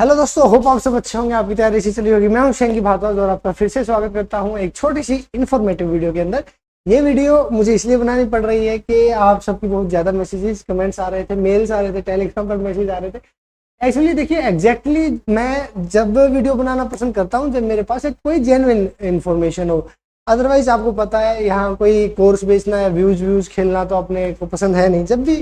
Hello दोस्तों, hope आप सब अच्छे होंगे। आपकी तैयारी अच्छी चली होगी। मैं हूं शेंकी भारद्वाज और आपका फिर से स्वागत करता हूं एक छोटी सी इन्फॉर्मेटिव वीडियो के अंदर। ये वीडियो मुझे इसलिए बनानी पड़ रही है कि आप सबकी बहुत ज़्यादा मैसेजेस कमेंट्स आ रहे थे, मेल्स आ रहे थे, टेलीग्राम पर मैसेज आ रहे थे। एक्चुअली देखिए, एग्जैक्टली मैं जब वीडियो बनाना पसंद करता हूँ जब मेरे पास एक कोई जेन्युइन इन्फॉर्मेशन हो। अदरवाइज आपको पता है, यहाँ कोई कोर्स बेचना या व्यूज व्यूज खेलना तो अपने को पसंद है नहीं। जब भी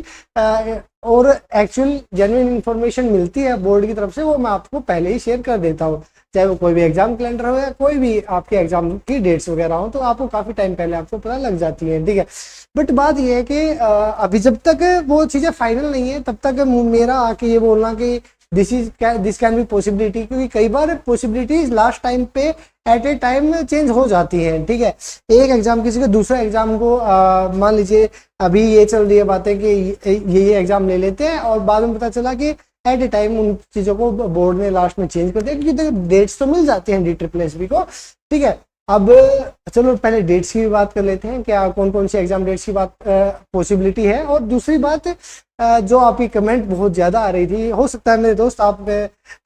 और एक्चुअल जेन्युइन इन्फॉर्मेशन मिलती है बोर्ड की तरफ से, वो मैं आपको पहले ही शेयर कर देता हूँ। चाहे वो कोई भी एग्जाम कैलेंडर हो या कोई भी आपके एग्जाम की डेट्स वगैरह हो, तो आपको काफ़ी टाइम पहले आपको पता लग जाती है, ठीक है। बट बात यह है कि अभी जब तक वो चीज़ें फाइनल नहीं है तब तक मेरा आके ये बोलना कि दिस कैन बी पॉसिबिलिटी, क्योंकि कई बार पॉसिबिलिटीज लास्ट टाइम पे एट ए टाइम चेंज हो जाती हैं, ठीक है। एक एग्जाम किसी को दूसरा एग्जाम को मान लीजिए अभी ये चल रही है बातें कि ये एग्जाम ले लेते हैं और बाद में पता चला कि एट ए टाइम उन चीज़ों को बोर्ड ने लास्ट में चेंज कर दिया, क्योंकि डेट्स तो मिल जाती हैं DSSB को, ठीक है। अब चलो पहले डेट्स की भी बात कर लेते हैं, क्या कौन कौन सी एग्जाम डेट्स की बात पॉसिबिलिटी है। और दूसरी बात, जो आपकी कमेंट बहुत ज़्यादा आ रही थी, हो सकता है मेरे दोस्त आप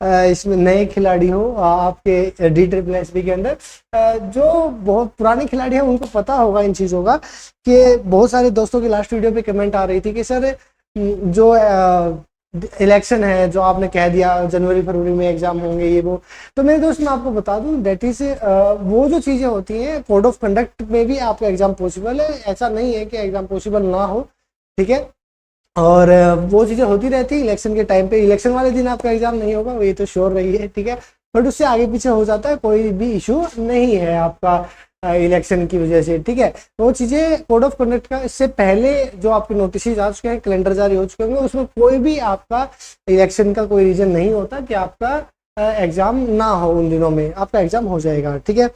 इसमें नए खिलाड़ी हो आपके DSSB के अंदर, जो बहुत पुराने खिलाड़ी हैं उनको पता होगा इन चीज़ों का कि बहुत सारे दोस्तों की लास्ट वीडियो पे कमेंट आ रही थी कि सर जो इलेक्शन है, जो आपने कह दिया जनवरी फरवरी में एग्जाम होंगे ये वो। तो मेरे दोस्त मैं आपको बता दूं, डेट इज वो जो चीज़ें होती हैं कोड ऑफ कंडक्ट में भी आपका एग्जाम पॉसिबल है। ऐसा नहीं है कि एग्जाम पॉसिबल ना हो, ठीक है। और वो चीज़ें होती रहती है इलेक्शन के टाइम पे। इलेक्शन वाले दिन आपका एग्जाम नहीं होगा, ये तो श्योर रही है, ठीक है। बट उससे आगे पीछे हो जाता है, कोई भी इशू नहीं है आपका इलेक्शन की वजह से, ठीक है। वो चीज़ें कोड ऑफ कंडक्ट का इससे पहले जो आपके नोटिस आ चुके हैं, कैलेंडर जारी हो चुके होंगे, उसमें कोई भी आपका इलेक्शन का कोई रीजन नहीं होता कि आपका एग्जाम ना हो। उन दिनों में आपका एग्जाम हो जाएगा, ठीक है।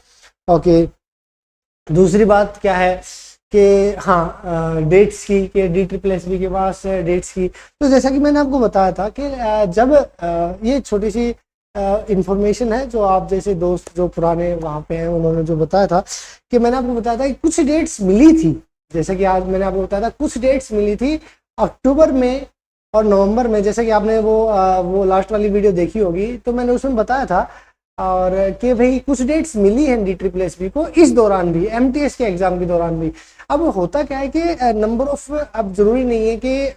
ओके, दूसरी बात क्या है कि हाँ, डेट्स की कि DSSB के पास डेट्स की। तो जैसा कि मैंने आपको बताया था कि जब ये छोटी सी इंफॉर्मेशन है जो आप जैसे दोस्त जो पुराने वहाँ पे हैं उन्होंने जो बताया था, कि मैंने आपको बताया था कि कुछ डेट्स मिली थी। जैसे कि आज मैंने आपको बताया था कुछ डेट्स मिली थी अक्टूबर में और नवंबर में। जैसे कि आपने वो लास्ट वाली वीडियो देखी होगी, तो मैंने उसमें बताया था और कि भाई कुछ डेट्स मिली हैं DSSB को इस दौरान भी, MTS के एग्जाम के दौरान भी। अब होता क्या है कि नंबर ऑफ, अब जरूरी नहीं है कि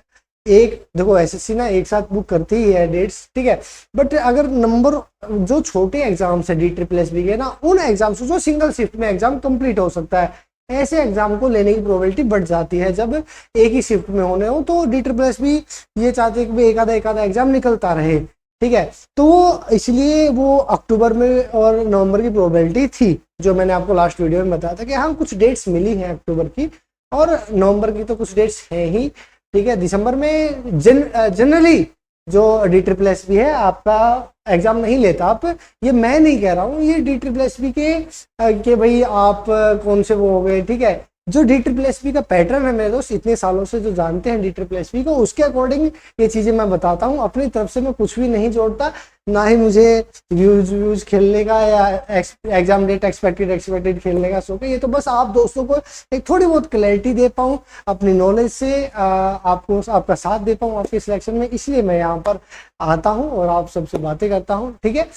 एक, देखो SSC ना एक साथ बुक करती ही है डेट्स, ठीक है। बट अगर नंबर जो छोटे एग्जाम्स है DSSB के ना, उन एग्जाम से जो सिंगल शिफ्ट में एग्जाम कंप्लीट हो सकता है, ऐसे एग्जाम को लेने की प्रोबेबिलिटी बढ़ जाती है। जब एक ही शिफ्ट में होने हो तो DSSB ये चाहते हैं कि एक आधा एग्जाम निकलता रहे, ठीक है। तो इसलिए वो अक्टूबर में और नवंबर की प्रोबेबिलिटी थी, जो मैंने आपको लास्ट वीडियो में बताया था कि हाँ कुछ डेट्स मिली हैं अक्टूबर की, और नवंबर की तो कुछ डेट्स हैं ही, ठीक है। दिसंबर में जनरली जो DSSB है आपका एग्जाम नहीं लेता। आप, ये मैं नहीं कह रहा हूँ, ये DSSB के भाई आप कौन से वो हो गए, ठीक है। जो DSSB का पैटर्न है मेरे दोस्त, इतने सालों से जो जानते हैं DSSB को, उसके अकॉर्डिंग ये चीज़ें मैं बताता हूँ। अपनी तरफ से मैं कुछ भी नहीं जोड़ता, ना ही मुझे व्यूज खेलने का या एग्जाम डेट एक्सपेक्टेड खेलने का शौक है। ये तो बस आप दोस्तों को एक थोड़ी बहुत क्लैरिटी दे पाऊँ, अपनी नॉलेज से आपको आपका साथ दे पाऊँ आपके सिलेक्शन में, इसलिए मैं यहाँ पर आता हूँ और आप सबसे बातें करता हूँ, ठीक है।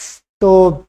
तो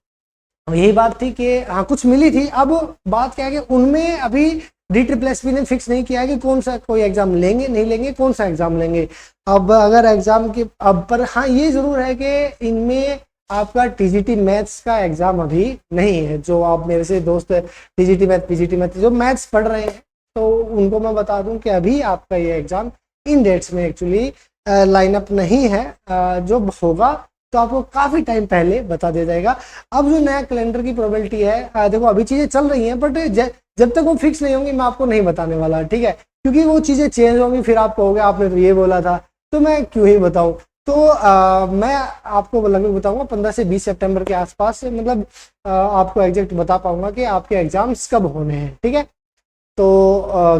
यही बात थी कि हाँ कुछ मिली थी। अब बात क्या है कि उनमें अभी DSSB ने फिक्स नहीं किया है कि कौन सा कोई एग्जाम लेंगे नहीं लेंगे, कौन सा एग्जाम लेंगे। अब अगर एग्जाम के अब पर हाँ ये जरूर है कि इनमें आपका TGT मैथ्स का एग्जाम अभी नहीं है। जो आप मेरे से दोस्त TGT मैथ PGT मैथ जो मैथ्स पढ़ रहे हैं, तो उनको मैं बता दूं कि अभी आपका ये एग्जाम इन डेट्स में एक्चुअली लाइनअप नहीं है। जो होगा तो आपको काफ़ी टाइम पहले बता दिया जाएगा। अब जो नया कैलेंडर की प्रोबेबिलिटी है, देखो अभी चीज़ें चल रही हैं, बट जब तक वो फिक्स नहीं होंगी मैं आपको नहीं बताने वाला, ठीक है। क्योंकि वो चीज़ें चेंज होंगी, फिर आप कहोगे आपने तो ये बोला था, तो मैं क्यों ही बताऊं। तो मैं आपको लगभग बताऊंगा 15 से 20 सितंबर के आसपास, मतलब आपको एग्जैक्ट बता पाऊंगा कि आपके एग्जाम्स कब होने हैं, ठीक है। तो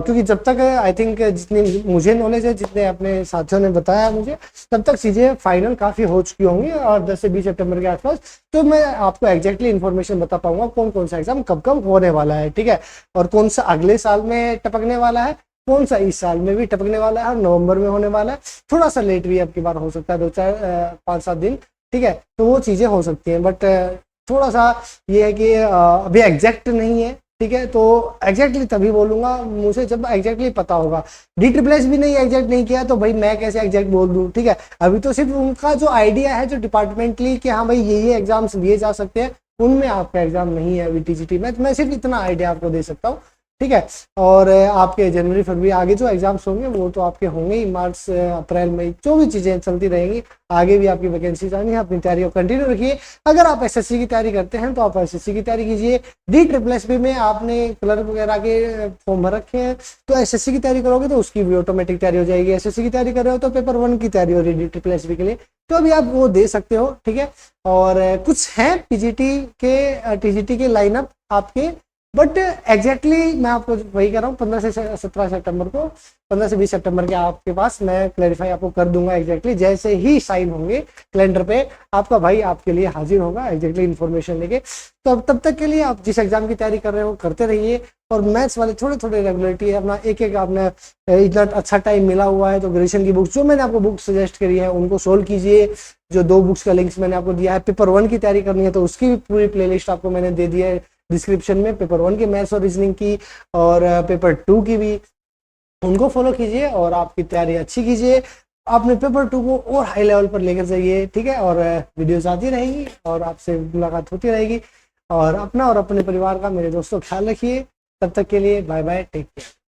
क्योंकि जब तक आई थिंक जितनी मुझे नॉलेज है, जितने अपने साथियों ने बताया मुझे, तब तक चीज़ें फाइनल काफ़ी हो चुकी होंगी और 10 से 20 सितंबर के आसपास तो मैं आपको एग्जैक्टली इन्फॉर्मेशन बता पाऊंगा कौन कौन सा एग्जाम कब कब होने वाला है, ठीक है। और कौन सा अगले साल में टपकने वाला है, कौन सा इस साल में भी टपकने वाला है, नवंबर में होने वाला है। थोड़ा सा लेट भी अब की बार हो सकता है, 2 4 5 7 दिन, ठीक है, तो वो चीज़ें हो सकती हैं। बट थोड़ा सा ये है कि अभी एग्जैक्ट नहीं है, ठीक है, तो एग्जैक्टली तभी बोलूंगा मुझे जब एग्जैक्टली पता होगा। DSSS भी नहीं एग्जैक्ट नहीं किया तो भाई मैं कैसे एग्जैक्ट बोल दूं, ठीक है। अभी तो सिर्फ उनका जो आइडिया है जो डिपार्टमेंटली कि हाँ भाई ये एग्जाम्स लिए जा सकते हैं, उनमें आपका एग्जाम नहीं है अभी TGT में, मैं सिर्फ इतना आइडिया आपको दे सकता हूँ, ठीक है। और आपके जनवरी फरवरी आगे जो एग्जाम्स होंगे वो तो आपके होंगे ही, मार्च अप्रैल मई जो भी चीज़ें चलती रहेंगी, आगे भी आपकी वैकेंसीज आनी है। अपनी तैयारी को कंटिन्यू रखिए। अगर आप SSC की तैयारी करते हैं तो आप SSC की तैयारी कीजिए। DSSS में आपने क्लर्क वगैरह के फॉर्म भर रखे हैं तो SSC की तैयारी करोगे तो उसकी भी ऑटोमेटिक तैयारी हो जाएगी। SSC की तैयारी कर रहे हो तो पेपर 1 की तैयारी हो रही है DSSS के लिए, तो अभी आप वो दे सकते हो, ठीक है। और कुछ हैं TGT के लाइनअप आपके, बट एग्जैक्टली मैं आपको वही कर रहा हूँ 15 से 17 सितंबर को, 15 से 20 सितंबर के आपके पास मैं क्लैरिफाई आपको कर दूंगा एग्जैक्टली। जैसे ही साइन होंगे कैलेंडर पे आपका भाई आपके लिए हाजिर होगा एग्जैक्टली इन्फॉर्मेशन लेके। तो अब तब तक के लिए आप जिस एग्जाम की तैयारी कर रहे हो करते रहिए, और मैथ्स वाले थोड़े थोड़े रेगुलरिटी है अपना, एक एक आपने इतना अच्छा टाइम मिला हुआ है तो ग्रेजुएशन की बुक्स जो मैंने आपको बुक सजेस्ट करी है उनको सोल्व कीजिए। जो 2 बुक्स का लिंक्स मैंने आपको दिया है, पेपर 1 की तैयारी करनी है तो उसकी भी पूरी प्लेलिस्ट आपको मैंने दे दी है डिस्क्रिप्शन में, पेपर 1 के मैथ्स और रीजनिंग की और पेपर 2 की भी, उनको फॉलो कीजिए और आपकी तैयारी अच्छी कीजिए। आपने पेपर 2 को और हाई लेवल पर लेकर जाइए, ठीक है। और वीडियोस आती रहेंगी और आपसे मुलाकात होती रहेगी। और अपना और अपने परिवार का मेरे दोस्तों ख्याल रखिए। तब तक के लिए बाय बाय, टेक केयर।